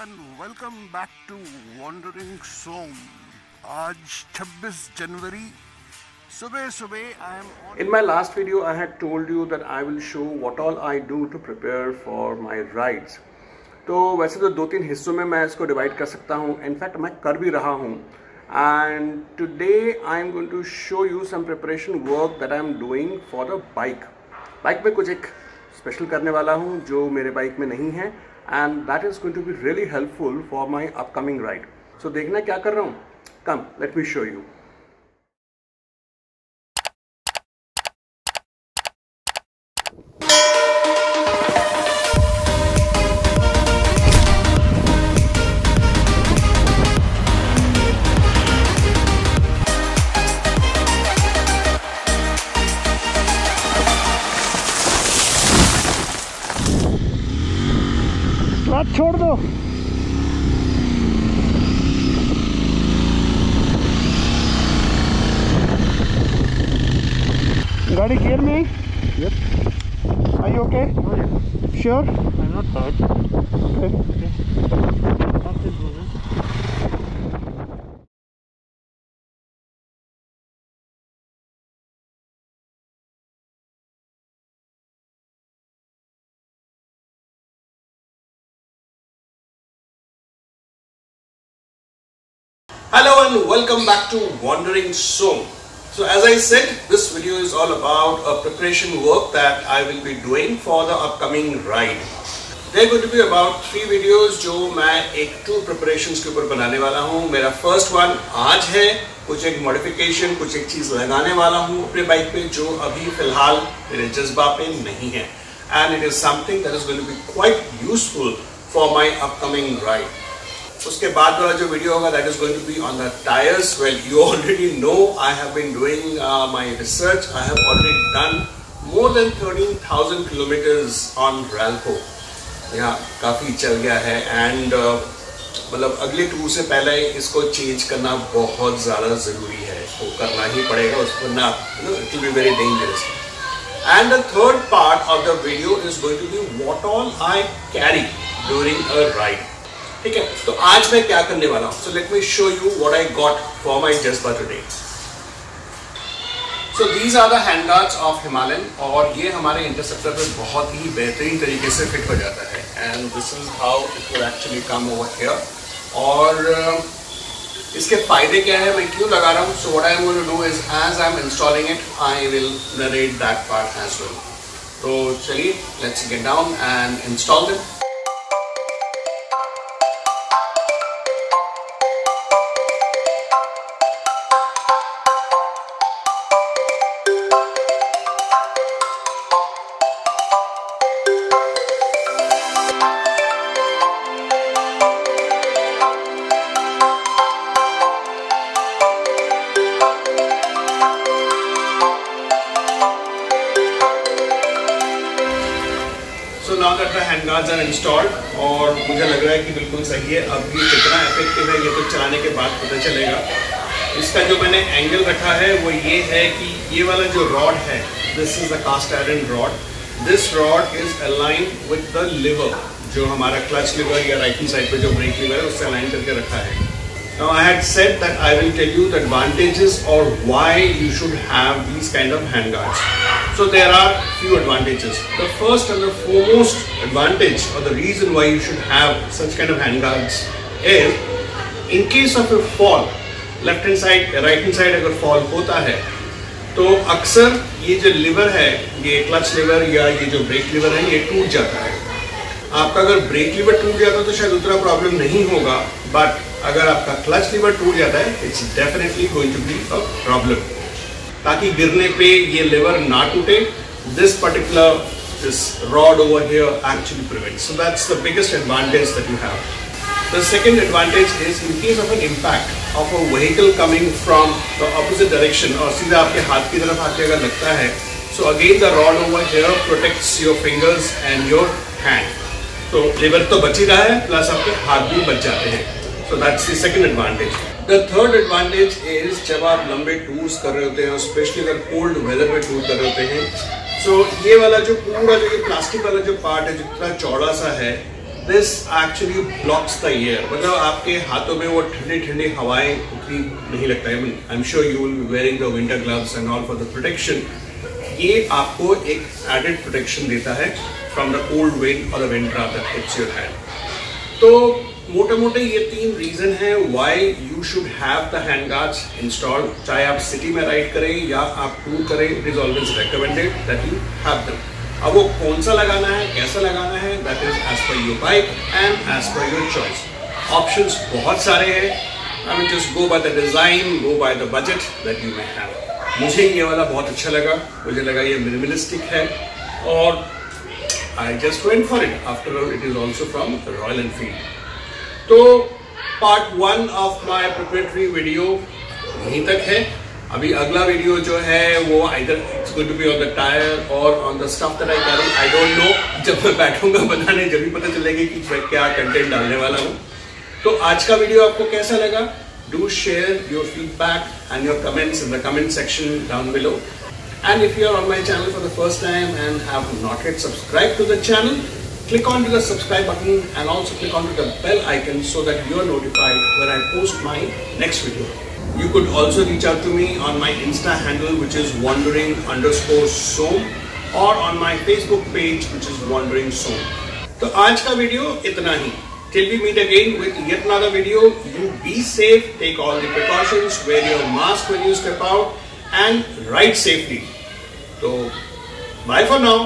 And welcome back to wandering Som. आज 26 जनवरी सुबह I am on... In my last video I had told you that I will show what all I do to prepare for my rides. तो वैसे तो 2-3 हिस्सों में मैं इसको divide कर सकता हूँ, इनफैक्ट मैं कर भी रहा हूँ। And today I am going to show you some preparation work that I am doing for the bike. Bike में कुछ एक स्पेशल करने वाला हूँ जो मेरे बाइक में नहीं है, and that is going to be really helpful for my upcoming ride. So देखना क्या कर रहा हूँ? Come, let me show you. Clutch छोड़ दो। गाड़ी गियर में? Yep. Are you okay? Oh yeah. Sure? I'm not hurt. Okay. Not this one. Hello and welcome back to Wandering Soul. So as I said, this video is all about a preparation work that I will be doing for the upcoming ride. There are going to be about 3 videos जो मैं एक 2 preparations के ऊपर बनाने वाला हूँ. मेरा first one आज है, कुछ एक modification, कुछ एक चीज़ लगाने वाला हूँ अपने बाइक पे जो अभी फिलहाल मेरे जज्बा पे नहीं है. And it is something that is going to be quite useful for my upcoming ride. उसके बाद वाला जो वीडियो होगा that is going to be on the tires. Well, you already know I have been doing my research. I have already done more than 13,000 kilometers on Ralco. यहाँ काफ़ी चल गया है and मतलब अगले टूर से पहले इसको चेंज करना बहुत ज़्यादा ज़रूरी है. वो करना ही पड़ेगा उसको ना, it will be very dangerous. And the third part of the video is going to be what all I carry during a ride. ठीक है, तो आज मैं क्या करने वाला हूँ? So let me show you what I got for my Jazba today. So these are the handguards of Himalayan और ये हमारे Interceptor पे बहुत ही बेहतरीन तरीके से फिट हो जाता है. And this is how it will actually come over here. और इसके फायदे क्या है, मैं क्यों लगा रहा हूँ? So what I am going to do is as I am installing it, I will narrate that part as well. तो चलिए, let's get down and install them. So now that the handguards are installed और मुझे लग रहा है कि बिल्कुल सही है. अब ये कितना इफेक्टिव है ये तो चलाने के बाद पता चलेगा. इसका जो मैंने एंगल रखा है वो ये है कि ये वाला जो रॉड है, this is the cast iron rod. This rod is aligned with the lever, जो हमारा क्लच लिवर या राइट हैंड साइड पे जो ब्रेक लिवर है उससे अलाइन करके रखा है. Now I had said that I will tell you the advantages or why you should have these kind of handguards. So there are few advantages. The first and the foremost advantage or the reason why you should have such kind of handguards is in case of a fall, left hand side या right hand side अगर fall होता है तो अक्सर ये जो liver है, ये क्लच लिवर या ये जो ब्रेक लिवर है ये टूट जाता है. आपका अगर ब्रेक लिवर टूट जाता है तो शायद उतना प्रॉब्लम नहीं होगा, बट अगर आपका क्लच लिवर टूट जाता है it's definitely going to be a problem. ताकि गिरने पे ये लिवर ना टूटे, this particular this rod over here actually prevents. So that's the biggest advantage that you have. The second advantage is in case of an impact of a vehicle coming from the opposite direction और सीधा आपके हाथ की तरफ आके अगर लगता है, so again the rod over here protects your fingers and your hand. तो लिवर तो बच ही रहा है प्लस आपके हाथ भी बच जाते हैं. So that's the second advantage. The third advantage is जब आप लंबे टूर्स कर रहे होते हैं, स्पेशली अगर कोल्ड वेदर में टूर कर रहे होते हैं, सो ये वाला जो पूरा जो ये प्लास्टिक वाला जो पार्ट है जितना चौड़ा सा है, this actually blocks the air, मतलब आपके हाथों में वो ठंडी ठंडी हवाएं उतनी नहीं लगता है। I am sure you will be wearing the winter gloves and all for the protection. ये आपको एक एडेड प्रोटेक्शन देता है फ्रॉम द कोल्ड विंड और the wind draft that hits your hand. तो मोटे मोटे ये 3 रीजन है why you should have the hand guards installed. चाहे आप सिटी में राइड करें या आप टूर करें, it is always recommended that you have them. अब वो कौन सा लगाना है, कैसा लगाना है, that is as per your bike and as per your choice. Options बहुत सारे हैं। I mean just go by the design, go by the budget that you may have. मुझे ये वाला बहुत अच्छा लगा, मुझे लगा ये मिनिमलिस्टिक है और I just went for it. After all it is also from Royal Enfield. तो part 1 of my preparatory video यहीं तक है। अभी अगला वीडियो जो है वो either it's going to be on the tyre और on the stuff that I carry, I don't know. जब मैं बैठूंगा बनाने जब भी पता चलेगा कि मैं क्या कंटेंट डालने वाला हूँ। तो आज का वीडियो आपको कैसा लगा? Do share your feedback and your comments in the comment section down below. And if you are on my channel for the first time and have not yet subscribed to the channel, click on to the subscribe button and also click on to the bell icon so that you are notified when I post my next video. You could also reach out to me on my Insta handle, which is wandering_som, or on my Facebook page, which is wandering som. तो आज का video इतना ही। Till we meet again with yet another video, you be safe, take all the precautions, wear your mask when you step out, and ride safely. So, bye for now.